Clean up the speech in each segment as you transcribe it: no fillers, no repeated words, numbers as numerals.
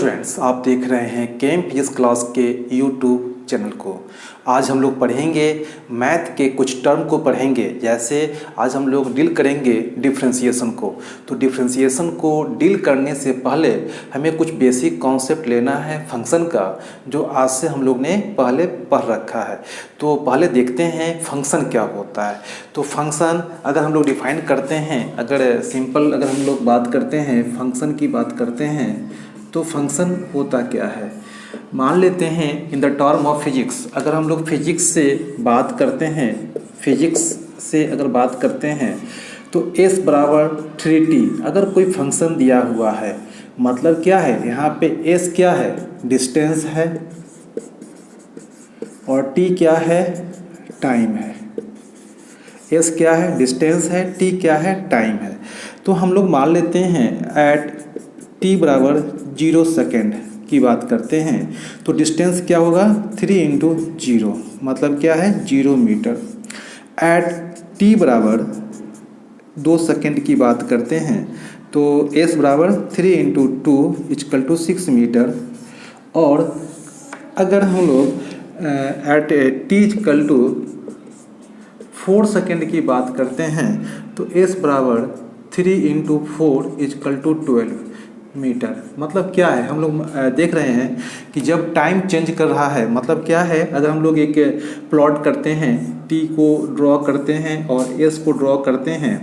Students, आप देख रहे हैं केम फिजिक्स क्लास के यूट्यूब चैनल को। आज हम लोग पढ़ेंगे मैथ के कुछ टर्म को पढ़ेंगे। जैसे आज हम लोग डील करेंगे डिफरेंशिएशन को। तो डिफरेंशिएशन को डील करने से पहले हमें कुछ बेसिक कॉन्सेप्ट लेना है फंक्शन का, जो आज से हम लोग ने पहले पढ़ रखा है। तो पहले देखते हैं फंक्शन क्या होता है। तो फंक्शन अगर हम लोग डिफाइन करते हैं, अगर सिंपल अगर हम लोग बात करते हैं, फंक्शन की बात करते हैं, तो फंक्शन होता क्या है। मान लेते हैं in the term of physics, अगर हम लोग फिजिक्स से बात करते हैं, फिजिक्स से अगर बात करते हैं तो s बराबर 3t अगर कोई फंक्शन दिया हुआ है, मतलब क्या है यहाँ पे s क्या है, डिस्टेंस है, और t क्या है, टाइम है। s क्या है, डिस्टेंस है, t क्या है, टाइम है। तो हम लोग मान लेते हैं एट t बराबर 0 सेकेंड की बात करते हैं, तो डिस्टेंस क्या होगा 3 × 0, मतलब क्या है 0 मीटर। एट t बराबर 2 सेकेंड की बात करते हैं, तो s बराबर 3 × 2 = 6 मीटर। और अगर हम लोग एट t = 4 सेकेंड की बात करते हैं, तो s बराबर 3 × 4 = 12 मीटर। मतलब क्या है, हम लोग देख रहे हैं कि जब टाइम चेंज कर रहा है, मतलब क्या है, अगर हम लोग एक प्लॉट करते हैं, t को ड्रॉ करते हैं और s को ड्रॉ करते हैं,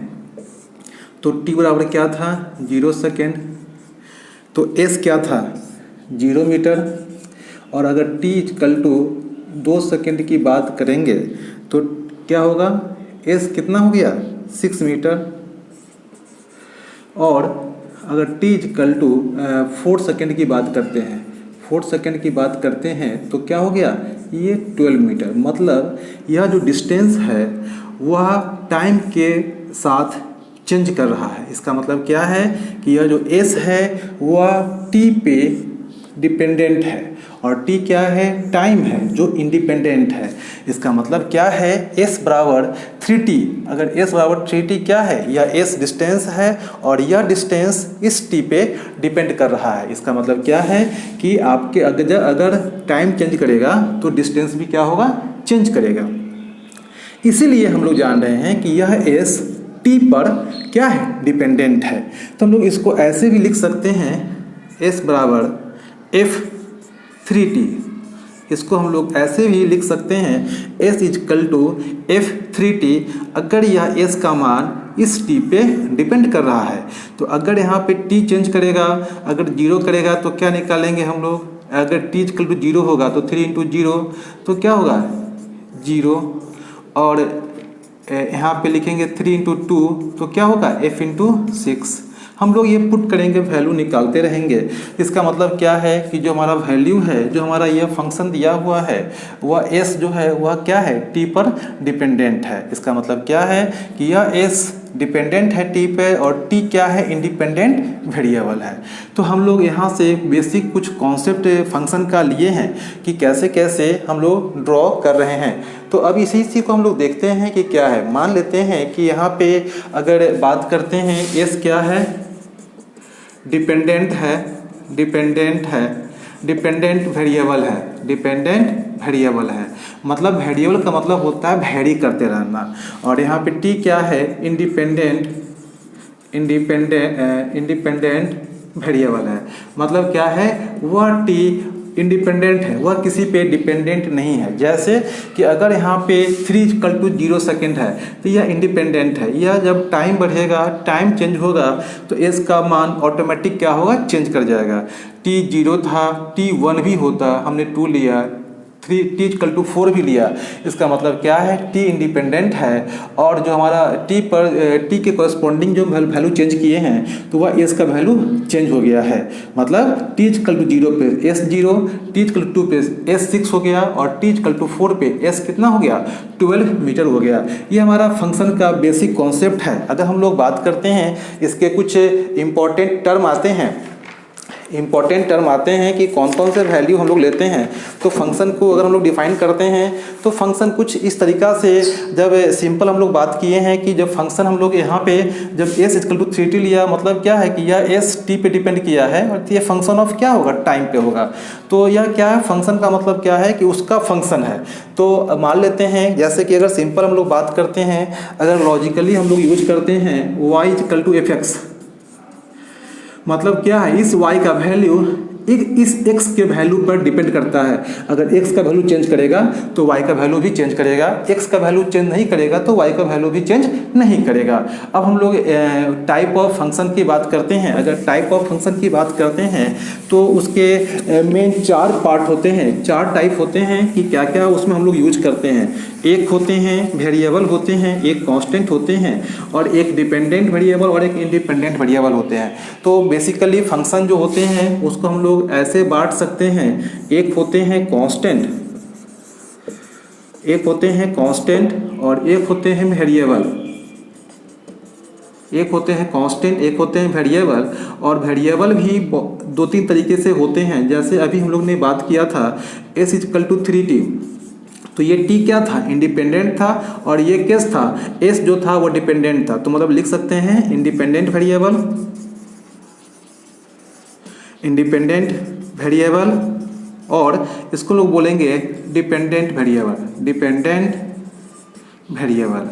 तो t बराबर क्या था 0 सेकेंड, तो s क्या था 0 मीटर। और अगर t = 2 सेकेंड की बात करेंगे तो क्या होगा, s कितना हो गया 6 मीटर। और अगर t = 4 सेकेंड की बात करते हैं, 4 सेकेंड की बात करते हैं, तो क्या हो गया ये 12 मीटर। मतलब यह जो डिस्टेंस है वह टाइम के साथ चेंज कर रहा है। इसका मतलब क्या है कि यह जो s है वह t पे डिपेंडेंट है, और t क्या है, टाइम है जो इंडिपेंडेंट है। इसका मतलब क्या है, s बराबर 3t, अगर s बराबर 3t क्या है, यह s डिस्टेंस है और यह डिस्टेंस इस t पे डिपेंड कर रहा है। इसका मतलब क्या है कि आपके अगर टाइम चेंज करेगा तो डिस्टेंस भी क्या होगा, चेंज करेगा। इसीलिए हम लोग जान रहे हैं कि यह s t पर क्या है, डिपेंडेंट है। तो हम लोग इसको ऐसे भी लिख सकते हैं, s बराबर f3t, इसको हम लोग ऐसे भी लिख सकते हैं s = f3t। अगर यह s का मान इस t पे डिपेंड कर रहा है, तो अगर यहाँ पे t चेंज करेगा, अगर 0 करेगा तो क्या निकालेंगे हम लोग, अगर t = 0 होगा तो 3 × 0, तो क्या होगा 0। और यहाँ पे लिखेंगे 3 × 2, तो क्या होगा f × 6। हम लोग ये पुट करेंगे, वैल्यू निकालते रहेंगे। इसका मतलब क्या है कि जो हमारा वैल्यू है, जो हमारा ये फंक्शन दिया हुआ है, वह s जो है वह क्या है, t पर डिपेंडेंट है। इसका मतलब क्या है कि यह s डिपेंडेंट है t पे, और t क्या है, इंडिपेंडेंट वेरिएबल है। तो हम लोग यहाँ से बेसिक कुछ कॉन्सेप्ट फंक्शन का लिए हैं कि कैसे कैसे हम लोग ड्रॉ कर रहे हैं। तो अब इसी चीज़ को हम लोग देखते हैं कि क्या है। मान लेते हैं कि यहाँ पे अगर बात करते हैं, s क्या है, डिपेंडेंट है, डिपेंडेंट वेरिएबल है, डिपेंडेंट वेरिएबल है। मतलब वेरिएबल का मतलब होता है वेरी करते रहना। और यहाँ पे t क्या है, इंडिपेंडेंट वेरिएबल है। मतलब क्या है, वह t इंडिपेंडेंट है, वह किसी पे डिपेंडेंट नहीं है। जैसे कि अगर यहाँ पे 3 = 0 सेकेंड है, तो यह इंडिपेंडेंट है। यह जब टाइम बढ़ेगा, टाइम चेंज होगा, तो s का मान ऑटोमेटिक क्या होगा, चेंज कर जाएगा। t 0 था, t 1 भी होता, हमने 2 लिया, t = 4 भी लिया। इसका मतलब क्या है, t इंडिपेंडेंट है, और जो हमारा t के कॉरस्पॉन्डिंग जो वैल्यू चेंज किए हैं, तो वह s का वैल्यू चेंज हो गया है। मतलब t = 0 पे s 0, t = 2 पे s 6 हो गया, और t = 4 पे s कितना हो गया, 12 मीटर हो गया। ये हमारा फंक्शन का बेसिक कॉन्सेप्ट है। अगर हम लोग बात करते हैं, इसके कुछ इम्पॉर्टेंट टर्म आते हैं। इंपॉर्टेंट टर्म आते हैं कि कौन कौन से वैल्यू हम लोग लेते हैं। तो फंक्शन को अगर हम लोग डिफाइन करते हैं तो फंक्शन कुछ इस तरीक़ा से, जब सिंपल हम लोग बात किए हैं कि जब फंक्शन हम लोग यहाँ पे जब s इक्वल टू 3t लिया, मतलब क्या है कि यह s t पे डिपेंड किया है और ये फंक्शन ऑफ क्या होगा, टाइम पे होगा। तो यह क्या है, फंक्शन का मतलब क्या है कि उसका फंक्शन है। तो मान लेते हैं जैसे कि अगर सिंपल हम लोग बात करते हैं, अगर लॉजिकली हम लोग यूज करते हैं y इक्वल टू fx, मतलब क्या है, इस y का वैल्यू इस x के वैल्यू पर डिपेंड करता है। अगर x का वैल्यू चेंज करेगा तो y का वैल्यू भी चेंज करेगा, x का वैल्यू चेंज नहीं करेगा तो y का वैल्यू भी चेंज नहीं करेगा। अब हम लोग टाइप ऑफ फंक्शन की बात करते हैं। अगर टाइप ऑफ फंक्शन की बात करते हैं तो उसके मेन 4 पार्ट होते हैं, 4 टाइप होते हैं कि क्या क्या उसमें हम लोग यूज करते हैं। एक होते हैं वेरिएबल होते हैं, एक कांस्टेंट होते हैं, और एक डिपेंडेंट वेरिएबल और एक इंडिपेंडेंट वेरिएबल होते हैं। तो बेसिकली फंक्शन जो होते हैं उसको हम लोग ऐसे बांट सकते हैं, एक होते हैं कांस्टेंट, एक होते हैं कांस्टेंट और एक होते हैं वेरिएबल। एक होते हैं कांस्टेंट, एक होते हैं वेरिएबल, और वेरिएबल भी 2-3 तरीके से होते हैं। जैसे अभी हम लोग ने बात किया था s इक्वल टू 3t, तो ये t क्या था, इंडिपेंडेंट था, और ये केस था s जो था वो डिपेंडेंट था। तो मतलब लिख सकते हैं इंडिपेंडेंट वेरिएबल, इंडिपेंडेंट वेरिएबल, और इसको लोग बोलेंगे डिपेंडेंट वेरिएबल, डिपेंडेंट वेरिएबल।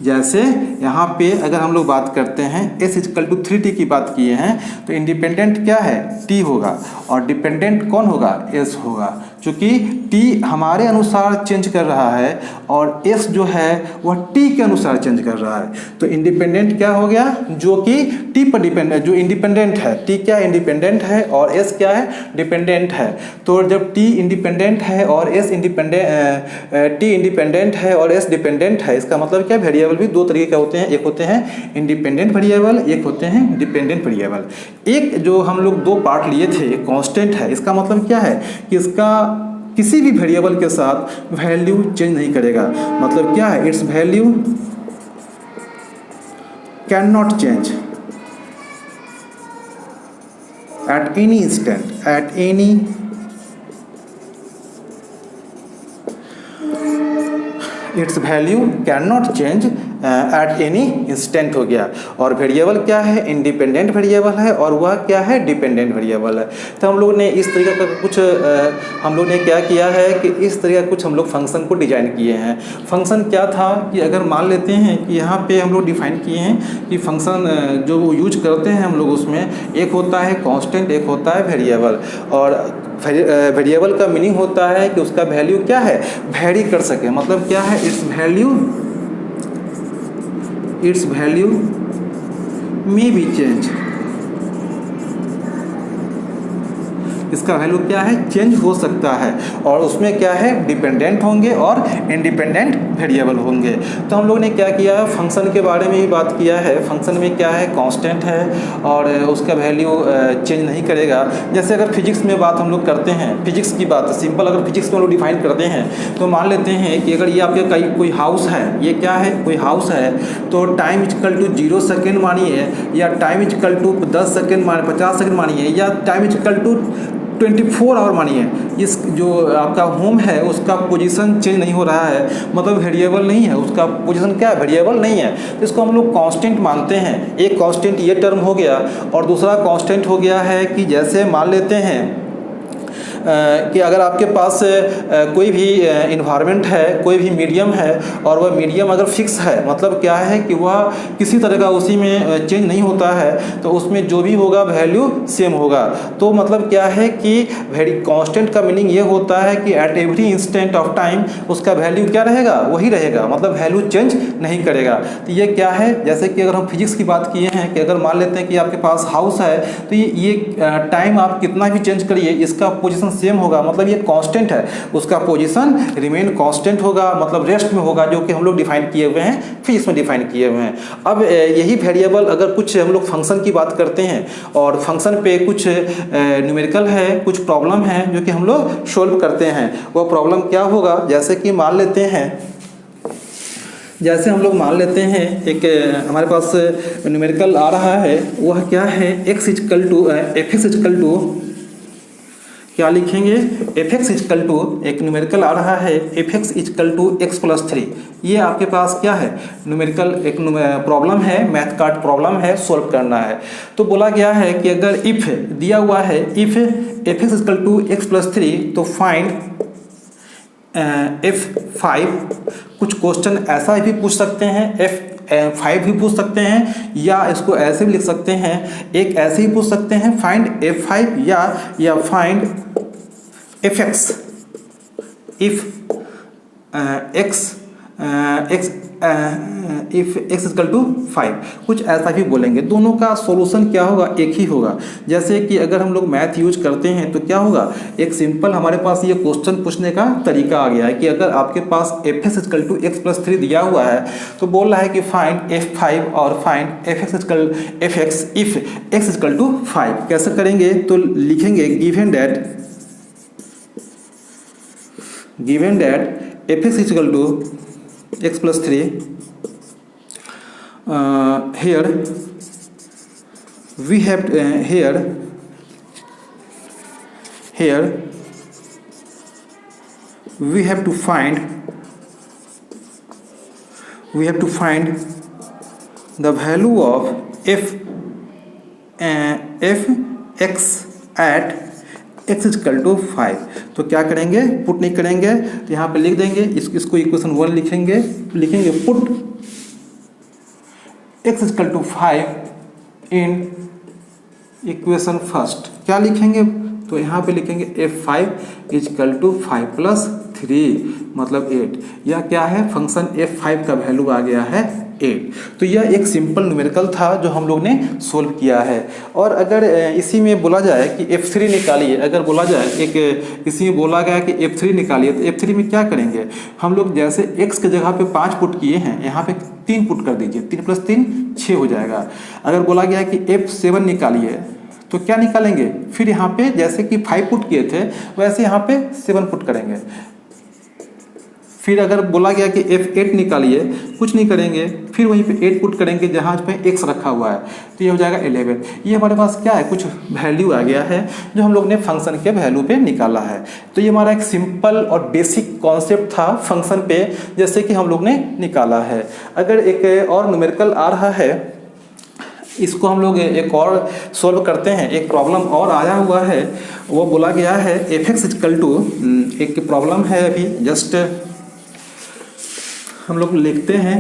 जैसे यहाँ पे अगर हम लोग बात करते हैं s इक्वल टू 3t की बात किए हैं तो इंडिपेंडेंट क्या है, t होगा, और डिपेंडेंट कौन होगा, s होगा। चूँकि t हमारे अनुसार चेंज कर रहा है और s जो है वह t के अनुसार चेंज कर रहा है। तो इंडिपेंडेंट क्या हो गया, जो कि t पर डिपेंड है, जो इंडिपेंडेंट है। t क्या इंडिपेंडेंट है और s क्या है, डिपेंडेंट है। तो जब t इंडिपेंडेंट है और s t इंडिपेंडेंट है और s डिपेंडेंट है, इसका मतलब क्या, वेरिएबल भी 2 तरीके के होते हैं, एक होते हैं इंडिपेंडेंट वेरिएबल, एक होते हैं डिपेंडेंट वेरिएबल। एक जो हम लोग 2 पार्ट लिए थे कांस्टेंट है, इसका मतलब क्या है कि इसका किसी भी वेरिएबल के साथ वैल्यू चेंज नहीं करेगा। मतलब क्या है, it's value can not change at any instant, at any it's value can not change at any instant हो गया। और वेरिएबल क्या है, इंडिपेंडेंट वेरिएबल है, और वह क्या है, डिपेंडेंट वेरिएबल है। तो हम लोग ने इस तरीके का कुछ हम लोग ने क्या किया है कि इस तरीके का कुछ हम लोग फंक्शन को डिजाइन किए हैं। फंक्शन क्या था कि अगर मान लेते हैं कि यहाँ पे हम लोग डिफाइन किए हैं कि फंक्शन जो यूज करते हैं हम लोग, उसमें एक होता है कांस्टेंट, एक होता है वेरिएबल। और वेरिएबल का मीनिंग होता है कि उसका वैल्यू क्या है, वेरी कर सके। मतलब क्या है, its value may be changed, इसका वैल्यू क्या है, चेंज हो सकता है। और उसमें क्या है, डिपेंडेंट होंगे और इंडिपेंडेंट वेरिएबल होंगे। तो हम लोग ने क्या किया, फंक्शन के बारे में ही बात किया है। फंक्शन में क्या है, कांस्टेंट है और उसका वैल्यू चेंज नहीं करेगा। जैसे अगर फिजिक्स में बात हम लोग करते हैं, फिजिक्स की बात सिंपल अगर फिजिक्स में हम लोग डिफाइन करते हैं तो मान लेते हैं कि अगर ये आपके कोई हाउस है, ये क्या है, कोई हाउस है, तो टाइम इक्वल टू 0 सेकेंड मानिए, या टाइम इक्वल टू 10 सेकेंड मानिए, 50 सेकेंड मानिए, या टाइम इक्वल टू 24 आवर मानिए। इस जो आपका होम है उसका पोजीशन चेंज नहीं हो रहा है, मतलब वेरिएबल नहीं है, उसका पोजीशन क्या है, वेरिएबल नहीं है। तो इसको हम लोग कांस्टेंट मानते हैं। एक कांस्टेंट ये टर्म हो गया, और दूसरा कांस्टेंट हो गया है कि जैसे मान लेते हैं कि अगर आपके पास कोई भी इन्वायरमेंट है, कोई भी मीडियम है, और वह मीडियम अगर फिक्स है, मतलब क्या है कि वह किसी तरह का उसी में चेंज नहीं होता है, तो उसमें जो भी होगा वैल्यू सेम होगा। तो मतलब क्या है कि कांस्टेंट का मीनिंग ये होता है कि at every instant of time उसका वैल्यू क्या रहेगा, वही रहेगा, मतलब वैल्यू चेंज नहीं करेगा। तो ये क्या है, जैसे कि अगर हम फिजिक्स की बात किए हैं कि अगर मान लेते हैं कि आपके पास हाउस है, तो ये टाइम आप कितना भी चेंज करिए इसका पोजीशन सेम होगा, मतलब ये कांस्टेंट है, उसका पोजीशन रिमेन कांस्टेंट होगा, मतलब रेस्ट में होगा, जो कि हम लोग डिफाइन किए हुए हैं, फिजिक्स में डिफाइन किए हुए हैं। अब यही वेरिएबल अगर कुछ हम लोग फंक्शन की बात करते हैं, और फंक्शन पे कुछ न्यूमेरिकल है, कुछ प्रॉब्लम है जो कि हम लोग सोल्व करते हैं। वो प्रॉब्लम क्या होगा, जैसे कि मान लेते हैं जैसे हम लोग मान लेते हैं एक हमारे पास न्यूमेरिकल आ रहा है, वह क्या है, x is equal to f x is equal to क्या लिखेंगे, एफ एक्स इजकल टू एक न्यूमेरिकल आ रहा है f x is equal to x plus 3। ये आपके पास क्या है, न्यूमेरिकल एक प्रॉब्लम है, मैथ का प्रॉब्लम है, सोल्व करना है। तो बोला गया है कि अगर इफ दिया हुआ है if f x is equal to x plus 3 तो फाइंड F5। कुछ क्वेश्चन ऐसा भी पूछ सकते हैं, F5 भी पूछ सकते हैं, या इसको ऐसे भी लिख सकते हैं, एक ऐसे ही पूछ सकते हैं फाइंड F5 या find Fx if if x is equal to 5, कुछ ऐसा भी बोलेंगे। दोनों का सॉल्यूशन क्या होगा, एक ही होगा। जैसे कि अगर हम लोग मैथ यूज करते हैं तो क्या होगा, एक सिंपल हमारे पास ये क्वेश्चन पूछने का तरीका आ गया है कि अगर आपके पास f x is equal to x plus 3 दिया हुआ है तो बोल रहा है कि फाइंड F5 और find f x if x is equal to 5। कैसे करेंगे, तो लिखेंगे given that f x is equal to x plus 3 here we have we have to find the value of f x at x is equal to 5। तो क्या करेंगे, put नहीं करेंगे तो यहाँ पे लिख देंगे, इसको इक्वेशन 1 लिखेंगे put x is equal to 5 in equation first. क्या लिखेंगे, तो यहाँ पे लिखेंगे F5 इजकल टू 5 प्लस 3 मतलब 8। यह क्या है, फंक्शन F5 का वैल्यू आ गया है 8। तो यह एक सिंपल न्यूमेरिकल था जो हम लोग ने सोल्व किया है। और अगर इसी में बोला जाए कि F3 निकालिए, अगर बोला जाए एक इसी में बोला गया कि F3 निकालिए, तो F3 में क्या करेंगे हम लोग, जैसे x के जगह पे 5 पुट किए हैं, यहाँ पे 3 पुट कर दीजिए, 3 प्लस 3 6 हो जाएगा। अगर बोला गया कि F7 निकालिए तो क्या निकालेंगे, फिर यहाँ पे जैसे कि 5 पुट किए थे वैसे यहाँ पे 7 पुट करेंगे। फिर अगर बोला गया कि F8 निकालिए, कुछ नहीं करेंगे, फिर वहीं पे 8 पुट करेंगे जहाँ पे x रखा हुआ है, तो ये हो जाएगा 11। ये हमारे पास क्या है, कुछ वैल्यू आ गया है जो हम लोग ने फंक्शन के वैल्यू पे निकाला है। तो ये हमारा एक सिंपल और बेसिक कॉन्सेप्ट था फंक्शन पे, जैसे कि हम लोग ने निकाला है। अगर एक और न्यूमेरिकल आ रहा है, इसको हम लोग एक और सॉल्व करते हैं। एक प्रॉब्लम और आया हुआ है, वो बोला गया है एफ एक्स इजकल टू, एक प्रॉब्लम है अभी जस्ट हम लोग लिखते हैं।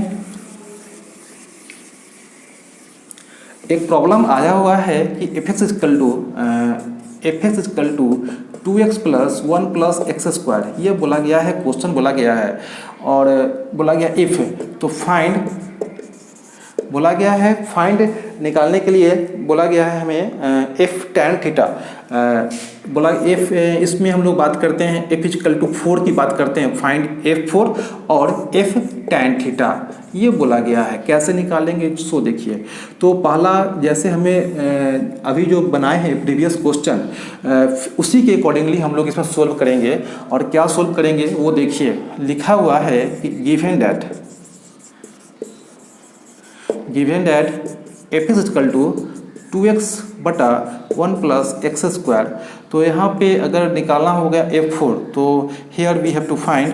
एक प्रॉब्लम आया हुआ है कि f x is equal to 2x plus 1 plus x square, ये बोला गया है, क्वेश्चन बोला गया है। और बोला गया इफ, तो बोला गया है फाइंड निकालने के लिए बोला गया है हमें एफ टैन थीटा। बोला एफ, इसमें हम लोग बात करते हैं एफ इजकल टू 4 की बात करते हैं, फाइंड F4 और एफ टैन थीटा, ये बोला गया है। कैसे निकालेंगे सो देखिए। तो पहला जैसे हमें अभी जो बनाए हैं प्रीवियस क्वेश्चन, उसी के अकॉर्डिंगली हम लोग इसमें सोल्व करेंगे। और क्या सोल्व करेंगे वो देखिए, लिखा हुआ है कि given that f is equal to 2x बटा 1 प्लस एक्स स्क्वायर। तो यहाँ पे अगर निकालना हो गया F4, तो here we have to find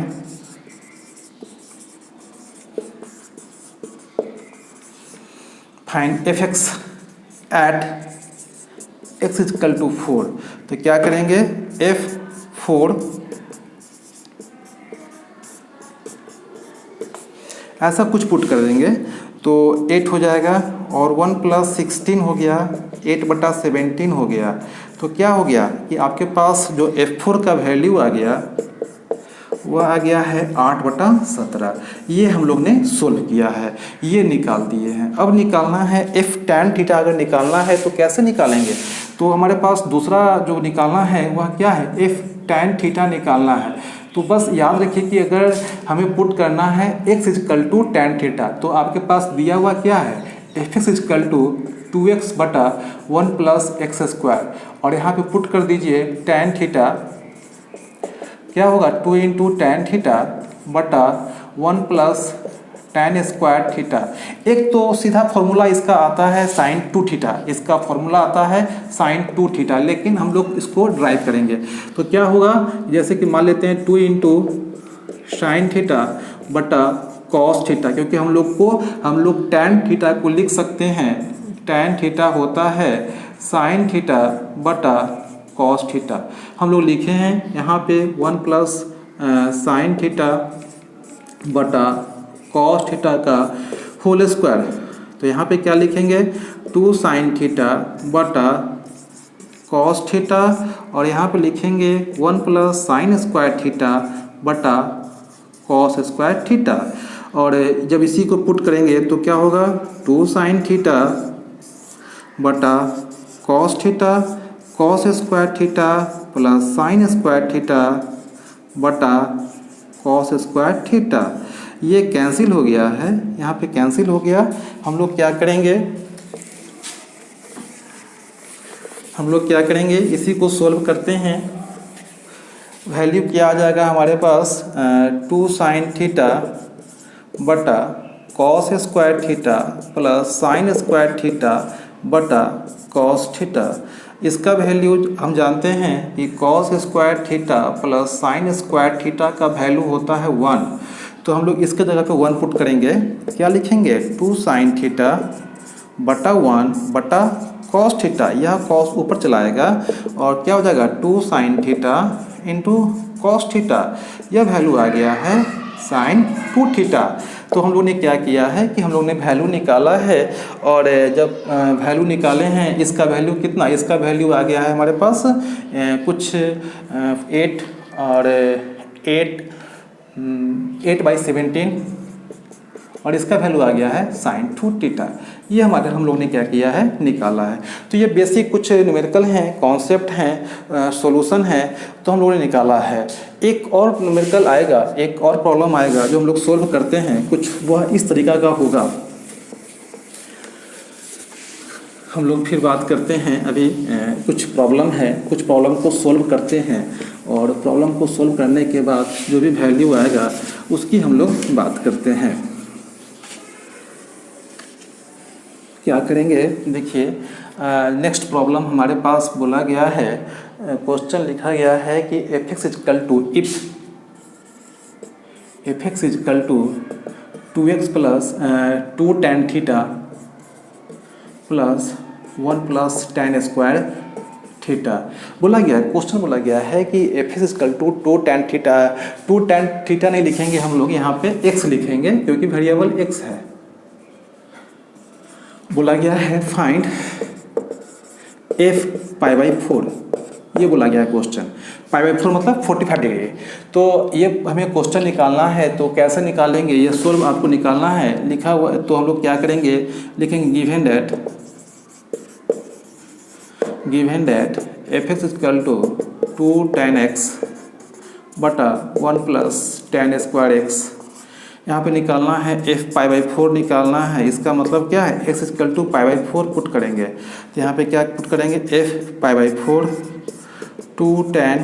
fx at x is equal to 4। तो क्या करेंगे, F4 ऐसा कुछ पुट कर देंगे तो 8 हो जाएगा, और 1 प्लस 16 हो गया, 8 बटा 17 हो गया। तो क्या हो गया कि आपके पास जो F4 का वैल्यू आ गया वह आ गया है 8 बटा 17। ये हम लोग ने सोल्व किया है, ये निकाल दिए हैं। अब निकालना है एफ टैन थीटा। अगर निकालना है तो कैसे निकालेंगे, तो हमारे पास दूसरा जो निकालना है वह क्या है, एफ टैन थीटा निकालना है। तो बस याद रखिए कि अगर हमें पुट करना है x is equal to tan theta, तो आपके पास दिया हुआ क्या है, f x is equal to 2x बटा 1 प्लस एक्स स्क्वायर, और यहाँ पे पुट कर दीजिए टैन थीटा, क्या होगा 2 इंटू टैन थीटा बटा 1 प्लस tan स्क्वायर थीटा। एक तो सीधा फॉर्मूला इसका आता है sin 2 थीटा, इसका फॉर्मूला आता है sin 2 थीटा, लेकिन हम लोग इसको ड्राइव करेंगे तो क्या होगा, जैसे कि मान लेते हैं 2 इंटू साइन थीटा बटा कॉस थीटा, क्योंकि हम लोग tan थीटा को लिख सकते हैं, tan थीटा होता है sin थीटा बटा कॉस थीटा। हम लोग लिखे हैं यहाँ पे 1 प्लस साइन थीटा बटा कॉस थीटा का होल स्क्वायर। तो यहाँ पे क्या लिखेंगे, 2 साइन थीटा बटा कॉस थीटा, और यहाँ पे लिखेंगे 1 प्लस साइन स्क्वायर थीटा बटा कॉस स्क्वायर थीटा। और जब इसी को पुट करेंगे तो क्या होगा, 2 साइन थीटा बटा cos theta, cos square theta plus sine square theta बटा कॉस स्क्वायर थीटा। ये कैंसिल हो गया है, यहाँ पे कैंसिल हो गया। हम लोग क्या करेंगे, इसी को सोल्व करते हैं। वैल्यू क्या आ जाएगा हमारे पास, 2 साइन थीटा बटा cos square theta plus sine square theta बटा कॉस थीटा। इसका वैल्यू हम जानते हैं कि cos square theta plus sine square theta का वैल्यू होता है 1, तो हम लोग इसके जगह पे 1 पुट करेंगे। क्या लिखेंगे, 2 साइन थीटा बटा 1 बटा कॉस थीटा, यह कॉस ऊपर चलाएगा और क्या हो जाएगा, 2 sine theta into cos theta. यह वैल्यू आ गया है साइन 2 थीटा। तो हम लोग ने क्या किया है कि हम लोग ने वैल्यू निकाला है, और जब वैल्यू निकाले हैं, इसका वैल्यू कितना, इसका वैल्यू आ गया है हमारे पास कुछ 8 और 8/17, और इसका वैल्यू आ गया है साइन 2 थीटा। ये हम लोग ने क्या किया है, निकाला है। तो ये बेसिक कुछ न्यूमेरिकल हैं, कॉन्सेप्ट हैं, सॉल्यूशन है, तो हम लोगों ने निकाला है। एक और न्यूमेरिकल आएगा, एक और प्रॉब्लम आएगा जो हम लोग सोल्व करते हैं, कुछ वह इस तरीका का होगा। हम लोग फिर बात करते हैं, अभी कुछ प्रॉब्लम है, कुछ प्रॉब्लम को सोल्व करते हैं, और प्रॉब्लम को सोल्व करने के बाद जो भी वैल्यू आएगा उसकी हम लोग बात करते हैं। क्या करेंगे, देखिए नेक्स्ट प्रॉब्लम हमारे पास बोला गया है, क्वेश्चन लिखा गया है कि f(x) if f(x) 2x plus 2 tan theta plus 1 plus tan square theta बोला गया है। क्वेश्चन बोला गया है कि f(x) 2 tan theta, 2 tan theta नहीं लिखेंगे हम लोग, यहाँ पे x लिखेंगे क्योंकि वेरिएबल x है। बोला गया है फाइंड f π/4, ये बोला गया है क्वेश्चन। π/4 मतलब 45 डिग्री। तो ये हमें क्वेश्चन निकालना है, तो कैसे निकालेंगे, ये सोल्व आपको निकालना है। लिखा हुआ, तो हम लोग क्या करेंगे, लिखेंगे given that f(x) 2 tan x बटा 1 प्लस tan स्क्वायर x। यहाँ पे निकालना है f π/4 निकालना है। इसका मतलब क्या है, x π/4 पुट करेंगे। तो यहाँ पे क्या पुट करेंगे, f π/4 2 tan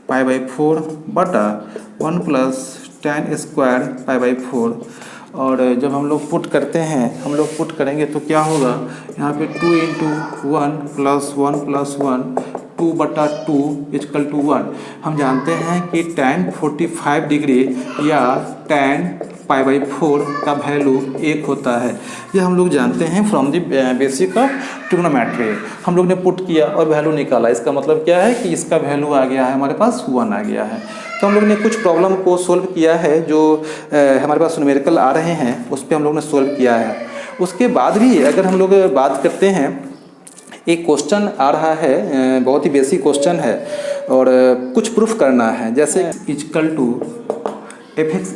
π/4 बटा 1 प्लस tan स्क्वायर π/4। और जब हम लोग पुट करते हैं, हम लोग पुट करेंगे तो क्या होगा, यहाँ पे 2 इंटू 1 प्लस 1 प्लस 1 2 बटा 2 = 1। हम जानते हैं कि tan 45 डिग्री या tan π/4 का वैल्यू 1 होता है। ये हम लोग जानते हैं from the basic of trigonometry. हम लोग ने पुट किया और वैल्यू निकाला। इसका मतलब क्या है कि इसका वैल्यू आ गया है हमारे पास 1 आ गया है। तो हम लोग ने कुछ प्रॉब्लम को सोल्व किया है, जो हमारे पास न्यूमेरिकल आ रहे हैं उस पर हम लोग ने सोल्व किया है। उसके बाद भी अगर हम लोग बात करते हैं, एक क्वेश्चन आ रहा है, बहुत ही बेसिक क्वेश्चन है और कुछ प्रूफ करना है। जैसे f(x)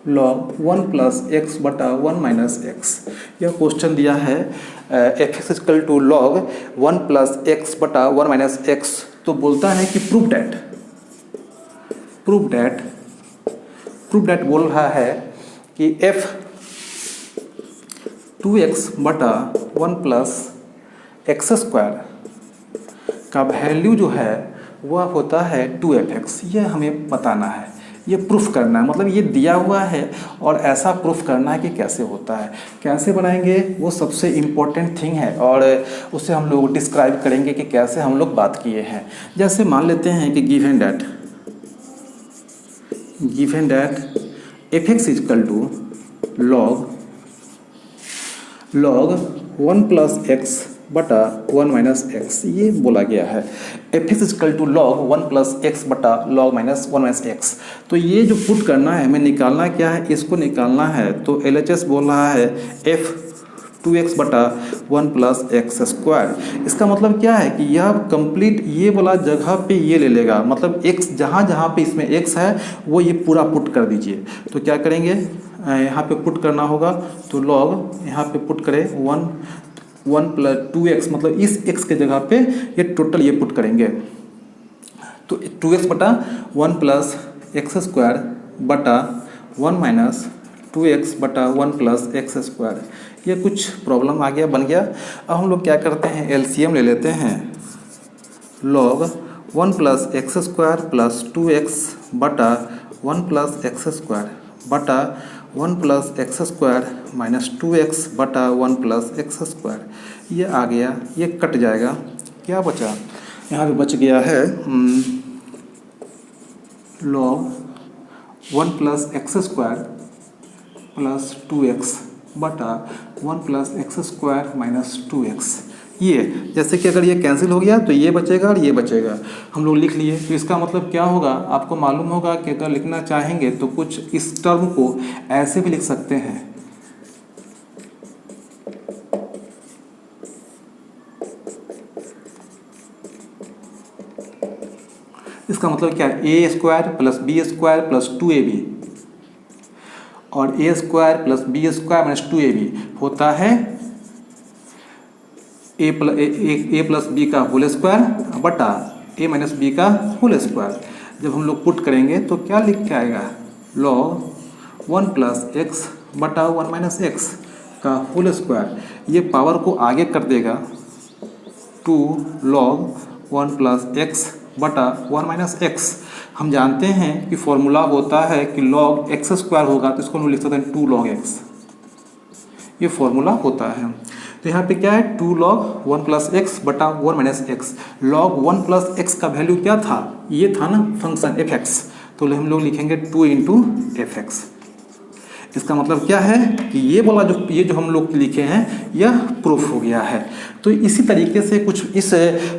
log 1 प्लस x बटा 1 माइनस x। यह क्वेश्चन दिया है f(x) log 1 प्लस x बटा 1 माइनस x। तो बोलता है कि प्रूव डेट बोल रहा है कि f 2x बटा 1 प्लस x स्क्वायर का वैल्यू जो है वह होता है 2f(x). ये हमें बताना है, ये प्रूफ करना है, मतलब ये दिया हुआ है और ऐसा प्रूफ करना है कि कैसे होता है, कैसे बनाएंगे वो सबसे इम्पोर्टेंट थिंग है और उसे हम लोग डिस्क्राइब करेंगे कि कैसे हम लोग बात किए हैं। जैसे मान लेते हैं कि given that f(x) equal to log 1 plus x बटा 1 माइनस एक्स, ये बोला गया है। f(x) equal to log 1 plus x बटा log माइनस 1 माइनस एक्स। तो ये जो पुट करना है, हमें निकालना क्या है, इसको निकालना है। तो LHS बोल रहा है f(2x) बटा 1 प्लस एक्स स्क्वायर। इसका मतलब क्या है कि यह कंप्लीट ये वाला जगह पे ये ले लेगा, मतलब x जहाँ जहाँ पे इसमें x है वो ये पूरा पुट कर दीजिए। तो क्या करेंगे, यहाँ पे पुट करना होगा, तो log यहाँ पे पुट करें 1 प्लस 2x, मतलब इस x के जगह पे ये टोटल ये पुट करेंगे। तो 2x बटा 1 प्लस एक्स स्क्वायर बटा 1 माइनस 2x बटा 1 प्लस एक्स स्क्वायर। ये कुछ प्रॉब्लम आ गया, बन गया। अब हम लोग क्या करते हैं, एलसीएम ले लेते हैं। log 1 plus x square plus 2x बटा 1 प्लस एक्स स्क्वायर बटा 1 plus x square minus 2x बटा 1 प्लस एक्स स्क्वायर। ये आ गया, ये कट जाएगा, क्या बचा, यहाँ पे बच गया है log 1 plus x square plus 2x बटा 1 plus x square minus 2x। ये जैसे कि अगर ये कैंसिल हो गया तो ये बचेगा और ये बचेगा, हम लोग लिख लिए। तो इसका मतलब क्या होगा, आपको मालूम होगा कि अगर लिखना चाहेंगे तो कुछ इस टर्म को ऐसे भी लिख सकते हैं। इसका मतलब क्या है, a square plus b square plus 2ab और a square plus b square minus 2ab होता है ए प्लस बी का होल स्क्वायर बटा ए माइनस बी का होल स्क्वायर। जब हम लोग पुट करेंगे तो क्या लिख के आएगा, log 1 प्लस एक्स बटा 1 माइनस एक्स का होल स्क्वायर। ये पावर को आगे कर देगा 2 log 1 प्लस एक्स बटा 1 माइनस एक्स। हम जानते हैं कि फॉर्मूला होता है कि log एक्स स्क्वायर होगा तो इसको हम लिख सकते हैं 2 log एक्स, ये फॉर्मूला होता है। तो यहाँ पे क्या है, 2 log 1 प्लस एक्स बटा 1 minus x. log 1 plus x का वैल्यू क्या था, ये था ना फंक्शन f(x), तो हम लोग लिखेंगे 2 इंटू f(x). इसका मतलब क्या है कि ये वाला ये जो हम लोग लिखे हैं यह प्रूफ हो गया है। तो इसी तरीके से कुछ इस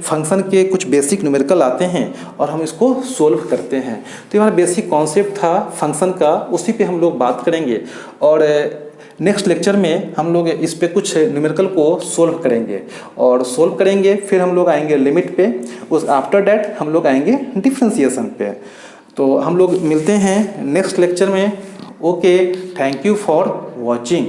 फंक्शन के कुछ बेसिक न्यूमेरिकल आते हैं और हम इसको सोल्व करते हैं। तो हमारा बेसिक कॉन्सेप्ट था फंक्शन का, उसी पे हम लोग बात करेंगे और नेक्स्ट लेक्चर में हम लोग इस पे कुछ न्यूमेरिकल को सोल्व करेंगे और सोल्व करेंगे, फिर हम लोग आएंगे लिमिट पे, उस आफ्टर डैट हम लोग आएंगे डिफ्रेंशिएशन पे। तो हम लोग मिलते हैं नेक्स्ट लेक्चर में। Okay, thank you for watching.